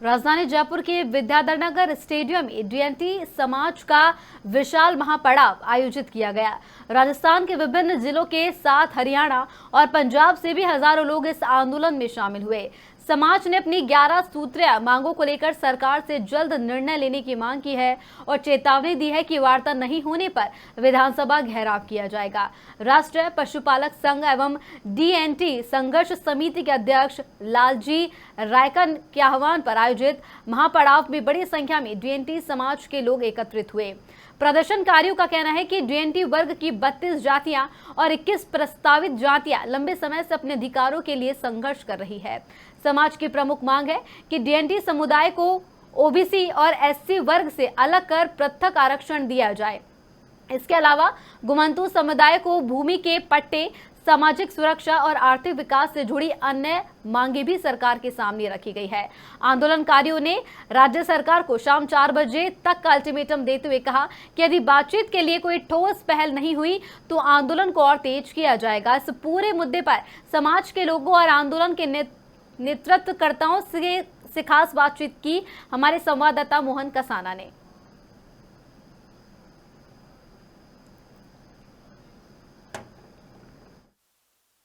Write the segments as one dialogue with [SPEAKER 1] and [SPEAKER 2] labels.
[SPEAKER 1] राजधानी जयपुर के विद्याधर नगर स्टेडियम में डीएनटी समाज का विशाल महापड़ाव आयोजित किया गया। राजस्थान के विभिन्न जिलों के साथ हरियाणा और पंजाब से भी हजारों लोग इस आंदोलन में शामिल हुए। समाज ने अपनी 11 सूत्रीय मांगों को लेकर सरकार से जल्द निर्णय लेने की मांग की है और चेतावनी दी है कि वार्ता नहीं होने पर विधानसभा घेराव किया जाएगा। राष्ट्रीय पशुपालक संघ एवं डीएनटी संघर्ष समिति के अध्यक्ष लालजी रायकन के आह्वान पर आयोजित महापड़ाव में बड़ी संख्या में डीएनटी समाज के लोग एकत्रित हुए। प्रदर्शनकारियों का कहना है कि डीएनटी वर्ग की 32 जातियां और 21 प्रस्तावित जातियां लंबे समय से अपने अधिकारों के लिए संघर्ष कर रही है। समाज की प्रमुख मांग है कि डीएनटी समुदाय को ओबीसी और एससी वर्ग से अलग कर पृथक आरक्षण दिया जाए। इसके अलावा घुमंतू समुदाय को भूमि के पट्टे, सामाजिक सुरक्षा और आर्थिक विकास से जुड़ी अन्य मांगे भी सरकार के सामने रखी गई है। आंदोलनकारियों ने राज्य सरकार को शाम 4 बजे तक का अल्टीमेटम देते हुए कहा कि यदि बातचीत के लिए कोई ठोस पहल नहीं हुई तो आंदोलन को और तेज किया जाएगा। इस पूरे मुद्दे पर समाज के लोगों और आंदोलन के नेतृत्वकर्ताओं से खास बातचीत की हमारे संवाददाता मोहन कसाना ने।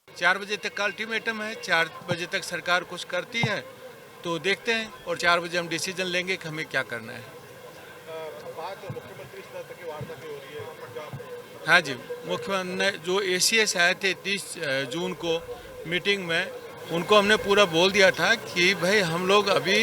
[SPEAKER 2] 4 बजे तक का अल्टीमेटम है। 4 बजे तक सरकार कुछ करती है तो देखते हैं और 4 बजे हम डिसीजन लेंगे कि हमें क्या करना है। हाँ जी, मुख्यमंत्री जो एसीएस आए थे 30 जून को मीटिंग में, उनको हमने पूरा बोल दिया था कि भाई हम लोग अभी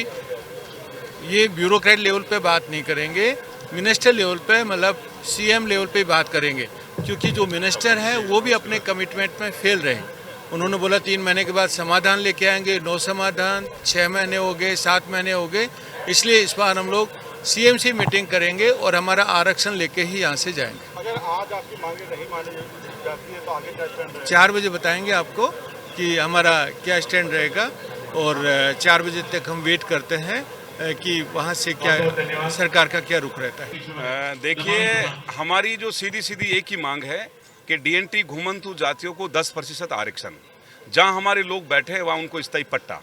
[SPEAKER 2] ये ब्यूरोक्रेट लेवल पे बात नहीं करेंगे, मिनिस्टर लेवल पे मतलब सीएम लेवल पे बात करेंगे, क्योंकि जो मिनिस्टर है वो भी अपने कमिटमेंट में फेल रहे। उन्होंने बोला 3 महीने के बाद समाधान लेके आएंगे, 9 समाधान, 6 महीने हो गए, 7 महीने हो गए। इसलिए इस बार हम लोग सीएम मीटिंग करेंगे और हमारा आरक्षण लेके ही यहाँ से जाएंगे।
[SPEAKER 3] अगर आज आपकी मांगे नहीं मानी जाती है तो आगे क्या स्टैंड रहेगा?
[SPEAKER 2] 4 बजे बताएंगे आपको कि हमारा क्या स्टैंड रहेगा और 4 बजे तक हम वेट करते हैं कि वहाँ से क्या सरकार का क्या रुख रहता है।
[SPEAKER 4] देखिए, हमारी जो सीधी एक ही मांग है कि डीएनटी घुमंतू जातियों को 10% आरक्षण, जहां हमारे लोग बैठे हैं वहां उनको स्थायी पट्टा,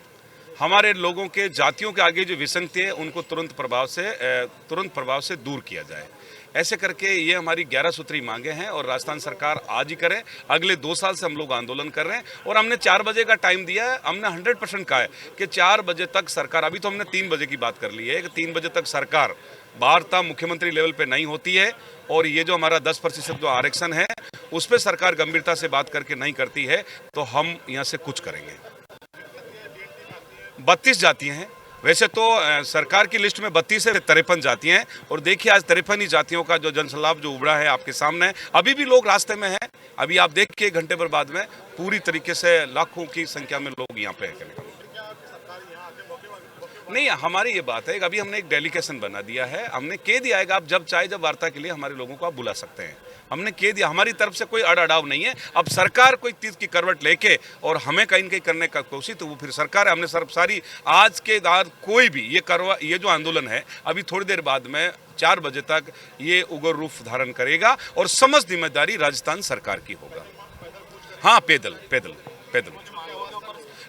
[SPEAKER 4] हमारे लोगों के जातियों के आगे जो विसंगति है उनको तुरंत प्रभाव से दूर किया जाए। ऐसे करके ये हमारी 11 सूत्री मांगे हैं और राजस्थान सरकार आज ही करे। अगले 2 साल से हम लोग आंदोलन कर रहे हैं और हमने 4 बजे का टाइम दिया है। हमने 100% कहा है कि 4 बजे तक सरकार, अभी तो हमने 3 बजे की बात कर ली है कि 3 बजे तक सरकार वार्ता मुख्यमंत्री लेवल पे नहीं होती है और ये जो हमारा 10% जो आरक्षण है उस पर सरकार गंभीरता से बात करके नहीं करती है तो हम यहाँ से कुछ करेंगे। 32 जातियाँ हैं, वैसे तो सरकार की लिस्ट में 32 से 53 जातियाँ हैं और देखिए आज 53 ही जातियों का जो जनसलाब जो उभरा है आपके सामने है। अभी भी लोग रास्ते में हैं, अभी आप देखिए 1 घंटे पर बाद में पूरी तरीके से लाखों की संख्या में लोग यहाँ पे हैं। नहीं, हमारी ये बात है कि अभी हमने एक डेलीगेशन बना दिया है, हमने कह दिया है कि आप जब चाहे जब वार्ता के लिए हमारे लोगों को आप बुला सकते हैं। हमने कह दिया, हमारी तरफ से कोई अड़ाड़ाव नहीं है। अब सरकार कोई तीर की करवट लेके और हमें कहीं न कहीं करने का कोशिश, तो वो फिर सरकार है। हमने सारी आज के बाद कोई भी ये जो आंदोलन है अभी थोड़ी देर बाद में 4 बजे तक ये उग्र रूप धारण करेगा और समस्त जिम्मेदारी राजस्थान सरकार की होगा। हाँ, पैदल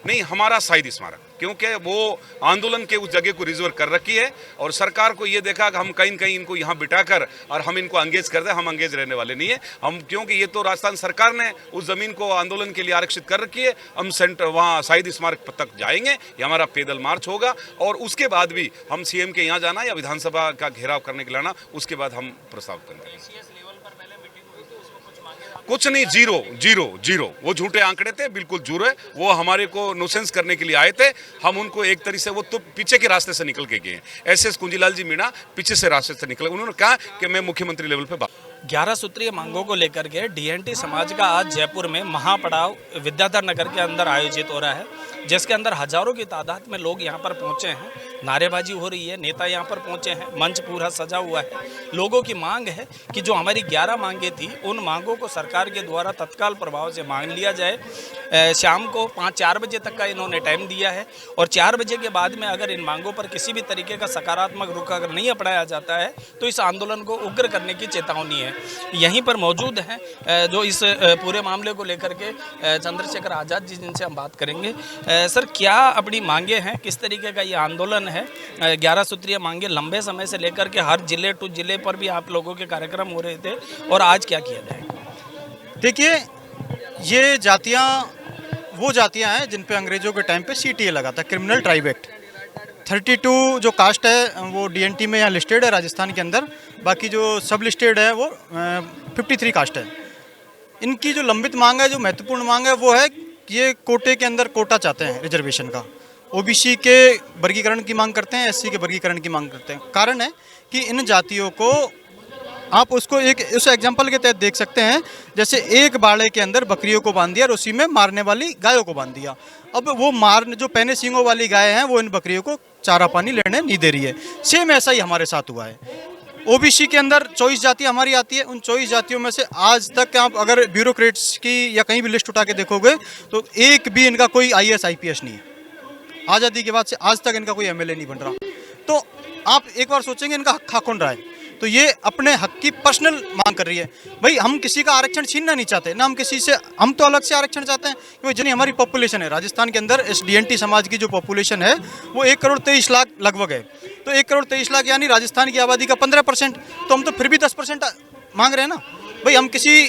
[SPEAKER 4] नहीं, हमारा शहीद स्मारक, क्योंकि वो आंदोलन के उस जगह को रिजर्व कर रखी है और सरकार को ये देखा कि हम कहीं न कहीं इनको यहाँ बिठाकर और हम इनको अंगेज कर दें, हम अंगेज रहने वाले नहीं है हम, क्योंकि ये तो राजस्थान सरकार ने उस जमीन को आंदोलन के लिए आरक्षित कर रखी है। हम सेंटर वहाँ शहीद स्मारक तक जाएंगे, ये हमारा पैदल मार्च होगा और उसके बाद भी हम सीएम के यहाँ जाना या विधानसभा का घेराव करने के लिए आना, उसके बाद हम प्रस्ताव करेंगे। कुछ नहीं, जीरो, वो झूठे आंकड़े थे, बिल्कुल जीरो है। वो हमारे को नुसेंस करने के लिए आए थे, हम उनको एक तरीके से वो तो पीछे के रास्ते से निकल के गए। एसएस कुंजीलाल जी मीणा पीछे से रास्ते से निकले, उन्होंने कहा कि मैं मुख्यमंत्री लेवल पे बात।
[SPEAKER 5] 11 सूत्रीय मांगों को लेकर के डीएनटी समाज का आज जयपुर में महापड़ाव विद्याधर नगर के अंदर आयोजित हो रहा है, जिसके अंदर हजारों की तादाद में लोग यहाँ पर पहुँचे हैं। नारेबाजी हो रही है, नेता यहाँ पर पहुँचे हैं, मंच पूरा सजा हुआ है। लोगों की मांग है कि जो हमारी 11 मांगे थी उन मांगों को सरकार के द्वारा तत्काल प्रभाव से मांग लिया जाए। शाम को 4 बजे तक का इन्होंने टाइम दिया है और 4 बजे के बाद में अगर इन मांगों पर किसी भी तरीके का सकारात्मक रुख अगर नहीं अपनाया जाता है तो इस आंदोलन को उग्र करने की चेतावनी है। हैं। यहीं पर मौजूद हैं जो इस पूरे मामले को लेकर के चंद्रशेखर आज़ाद जी, जिनसे हम बात करेंगे। सर, क्या अपनी मांगे हैं, किस तरीके का ये आंदोलन है? 11 सूत्रीय मांगे लंबे समय से लेकर के हर जिले टू जिले पर भी आप लोगों के कार्यक्रम हो रहे थे, और आज क्या किया जाएगा?
[SPEAKER 6] देखिए, ये जातियाँ वो जातियाँ हैं जिन पे अंग्रेजों के टाइम पे CTA लगा था, क्रिमिनल ट्राइब एक्ट। 32 जो कास्ट है वो DNT में यहाँ लिस्टेड है राजस्थान के अंदर, बाकी जो सब लिस्टेड है वो 53 कास्ट है। इनकी जो लंबित मांग है, जो महत्वपूर्ण मांग है, वो है कि ये कोटे के अंदर कोटा चाहते हैं रिजर्वेशन का। OBC के वर्गीकरण की मांग करते हैं, SC के वर्गीकरण की मांग करते हैं। कारण है कि इन जातियों को आप उसको एक उस एग्जाम्पल के तहत देख सकते हैं, जैसे एक बाड़े के अंदर बकरियों को बांध दिया और उसी में मारने वाली गायों को बांध दिया। अब वो जो पहने सींगों वाली गाय हैं वो इन बकरियों को चारा पानी लेने नहीं दे रही है। सेम ऐसा ही हमारे साथ हुआ है। OBC के अंदर 24 जातियाँ हमारी आती है। उन 24 जातियों में से आज तक आप अगर ब्यूरोक्रेट्स की या कहीं भी लिस्ट उठा के देखोगे तो एक भी इनका कोई IAS IPS नहीं है। आज़ादी के बाद से आज तक इनका कोई MLA नहीं बन रहा। तो आप एक बार सोचेंगे इनका हक खा कौन रहा है? तो ये अपने हक की पर्सनल मांग कर रही है। भाई, हम किसी का आरक्षण छीनना नहीं चाहते ना, हम किसी से, हम तो अलग से आरक्षण चाहते हैं क्योंकि जितनी हमारी पॉपुलेशन है राजस्थान के अंदर, इस DNT समाज की जो पॉपुलेशन है वो 1 करोड़ 23 लाख लगभग है। तो 1 करोड़ 23 लाख यानी राजस्थान की आबादी का 15%, तो हम तो फिर भी 10% मांग रहे हैं ना। भाई, हम किसी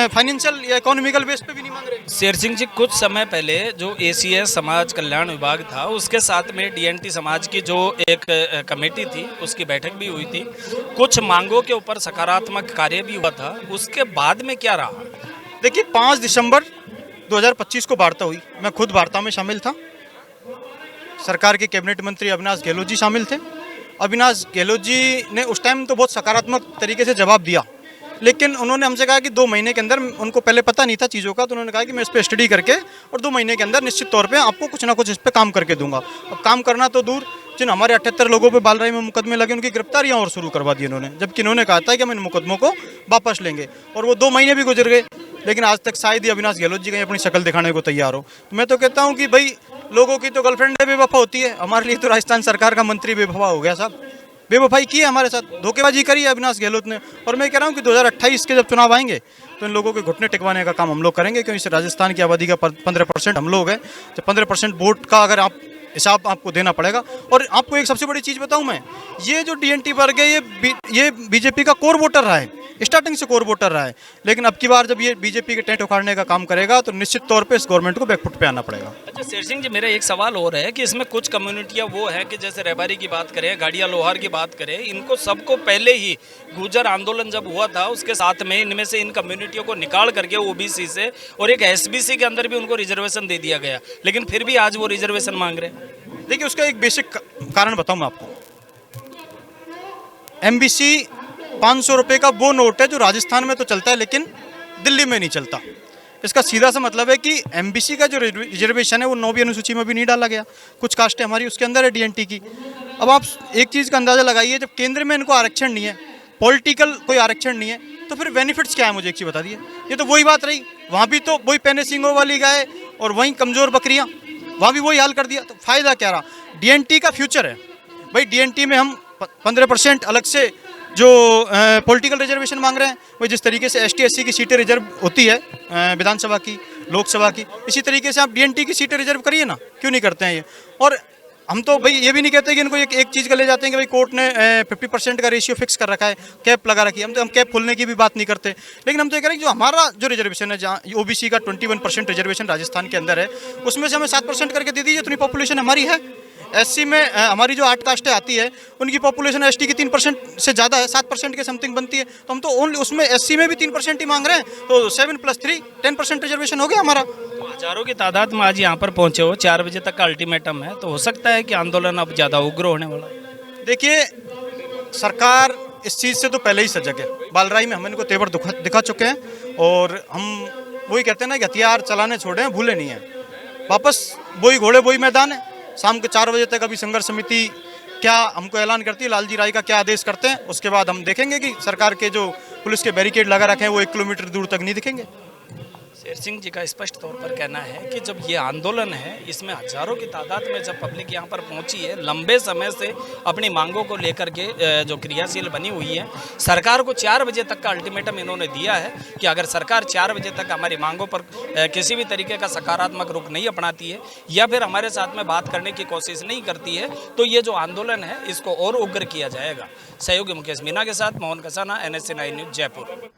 [SPEAKER 6] फाइनेंशियल या इकोनॉमिकल बेस पे भी नहीं मांग रहे।
[SPEAKER 5] शेर सिंह जी, कुछ समय पहले जो ACS समाज कल्याण विभाग था, उसके साथ में DNT समाज की जो एक कमेटी थी, उसकी बैठक भी हुई थी। कुछ मांगों के ऊपर सकारात्मक कार्य भी हुआ था। उसके बाद में क्या रहा?
[SPEAKER 6] देखिए, 5 दिसंबर 2025 को वार्ता हुई। मैं खुद वार्ता में शामिल था। सरकार के कैबिनेट मंत्री अविनाश गहलोत जी शामिल थे। अविनाश गहलोत जी ने उस टाइम तो बहुत सकारात्मक तरीके से जवाब दिया, लेकिन उन्होंने हमसे कहा कि 2 महीने के अंदर, उनको पहले पता नहीं था चीज़ों का, तो उन्होंने कहा कि मैं इस पर स्टडी करके और 2 महीने के अंदर निश्चित तौर पे आपको कुछ ना कुछ इस पर काम करके दूंगा। अब काम करना तो दूर, जिन हमारे 78 लोगों पे बालराई में मुकदमे लगे उनकी गिरफ्तारियां और शुरू करवा दी उन्होंने, जबकि इन्होंने कहा था कि हम इन मुकदमों को वापस लेंगे। और वो 2 महीने भी गुजर गए, लेकिन आज तक शायद ही अविनाश गहलोत जी कहीं अपनी शक्ल दिखाने को तैयार हो। तो मैं तो कहता हूँ कि भाई, लोगों की तो गर्लफ्रेंड बेवफा होती है, हमारे लिए तो राजस्थान सरकार का मंत्री बेवफा हो गया साहब। बेवफाई की है हमारे साथ, धोखेबाजी करी है अविनाश गहलोत ने। और मैं कह रहा हूँ कि 2028 के जब चुनाव आएंगे तो इन लोगों के घुटने टिकवाने का काम हम लोग करेंगे, क्योंकि राजस्थान की आबादी का 15% हम लोग हैं। तो 15% वोट का अगर आप हिसाब आपको देना पड़ेगा। और आपको एक सबसे बड़ी चीज़ बताऊं मैं, ये जो DNT वर्ग है ये BJP का कोर वोटर रहा है, स्टार्टिंग से कोर वोटर रहा है। लेकिन अब की बार जब ये BJP के टेंट उखाड़ने का काम करेगा तो निश्चित तौर पे इस गवर्नमेंट को बैकफुट पे आना पड़ेगा।
[SPEAKER 5] अच्छा शेर सिंह जी, मेरा एक सवाल और है कि इसमें कुछ कम्युनिटियाँ वो हैं कि जैसे रेबारी की बात करें, गाड़िया लोहार की बात करें, इनको सबको पहले ही गुर्जर आंदोलन जब हुआ था उसके साथ में इनमें से इन कम्युनिटियों को निकाल करके OBC से और एक SBC के अंदर भी उनको रिजर्वेशन दे दिया गया, लेकिन फिर भी आज वो रिजर्वेशन मांग रहे हैं।
[SPEAKER 6] देखिए, उसका एक बेसिक कारण बताऊं मैं आपको। MBC 500 रुपये का वो नोट है जो राजस्थान में तो चलता है लेकिन दिल्ली में नहीं चलता। इसका सीधा सा मतलब है कि MBC का जो रिजर्वेशन है वो 9वीं अनुसूची में भी नहीं डाला गया। कुछ कास्टें हमारी उसके अंदर है DNT की। अब आप एक चीज़ का अंदाज़ा लगाइए, जब केंद्र में इनको आरक्षण नहीं है, पॉलिटिकल कोई आरक्षण नहीं है, तो फिर बेनिफिट्स क्या है? मुझे एक चीज़ बता दिए। ये तो वही बात रही, वहाँ भी तो वही पहने सींगों वाली गाय और वहीं कमज़ोर बकरियाँ, वहाँ भी वही हाल कर दिया। तो फ़ायदा क्या रहा? DNT का फ्यूचर है भाई। DNT में हम 15% अलग से जो पॉलिटिकल रिजर्वेशन मांग रहे हैं, वही जिस तरीके से ST SC की सीटें रिजर्व होती है विधानसभा की, लोकसभा की, इसी तरीके से आप DNT की सीटें रिजर्व करिए ना। क्यों नहीं करते हैं ये? और हम तो भाई ये भी नहीं कहते कि इनको एक चीज़ का ले जाते हैं कि भाई कोर्ट ने 50% का रेशियो फिक्स कर रखा है, कैप लगा रखी है। हम कैप खोलने की भी बात नहीं करते, लेकिन हम तो ये कह रहे हैं कि जो हमारा जो रिजर्वेशन है, जहाँ OBC का 21% रिजर्वेशन राजस्थान के अंदर है, उसमें से हमें 7% करके दे दीजिए। इतनी पॉपुलेशन हमारी है। SC में हमारी जो 8 कास्टें आती है उनकी पॉपुलेशन ST की 3% से ज़्यादा है, 7% के समथिंग बनती है। तो हम तो ओनली उसमें SC में भी 3% ही मांग रहे हैं, तो 7 + 3 10% रिजर्वेशन हो गया हमारा।
[SPEAKER 5] हजारों की तादाद में आज यहाँ पर पहुँचे हो, 4 बजे तक का अल्टीमेटम है, तो हो सकता है कि आंदोलन अब ज़्यादा उग्र होने वाला है।
[SPEAKER 6] देखिए, सरकार इस चीज़ से तो पहले ही सजग है। बालराई में हम इनको तेवर दिखा चुके हैं और हम वही कहते हैं ना कि हथियार चलाने छोड़े हैं, भूले नहीं हैं। वापस वही घोड़े वही मैदान है। शाम के 4 बजे तक अभी संघर्ष समिति क्या हमको ऐलान करती है, लालजी राय का क्या आदेश करते हैं, उसके बाद हम देखेंगे कि सरकार के जो पुलिस के बैरिकेड लगा रखे हैं वो 1 किलोमीटर दूर तक नहीं दिखेंगे।
[SPEAKER 5] शेर सिंह जी का स्पष्ट तौर पर कहना है कि जब ये आंदोलन है, इसमें हजारों की तादाद में जब पब्लिक यहाँ पर पहुंची है, लंबे समय से अपनी मांगों को लेकर के जो क्रियाशील बनी हुई है, सरकार को 4 बजे तक का अल्टीमेटम इन्होंने दिया है कि अगर सरकार 4 बजे तक हमारी मांगों पर किसी भी तरीके का सकारात्मक रुख नहीं अपनाती है या फिर हमारे साथ में बात करने की कोशिश नहीं करती है, तो ये जो आंदोलन है इसको और उग्र किया जाएगा। सहयोगी मुकेश मीना के साथ मोहन कसाना, NSC 9 न्यूज़, जयपुर।